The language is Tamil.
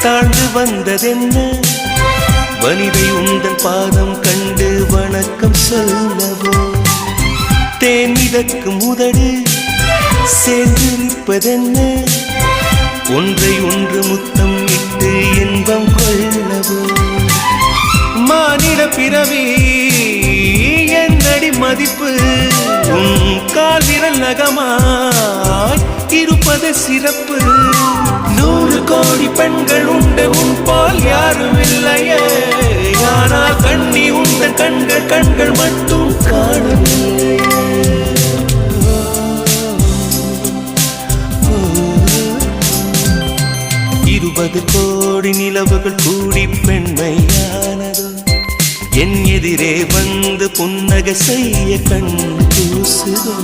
தாழ்ந்து வந்ததென்ன வனிதை உந்தன் பாதம் கண்டு வணக்கம் சொல்லவோ தேன் மிதக்கும் உதடு சேர்ந்திருப்பதென்ன ஒன்றை ஒன்று முத்தம் இட்டு இன்பம் கொள்ளவோ மானிட பிறவி என்னடி மதிப்பு உன் கால் விரல் நகமாய் இருப்பது சிறப்பு 100 கோடி பெண்கள் உண்டு உன் போல் யாரும் இல்லையே ஆனால் கண்ணி உந்த கண்கள் மட்டும் காணவில்லை 20 கோடி நிலவுகள் கூடி பெண்மையானதோ என் எதிரே வந்து புன்னகை செய்ய கண் கூசுதோ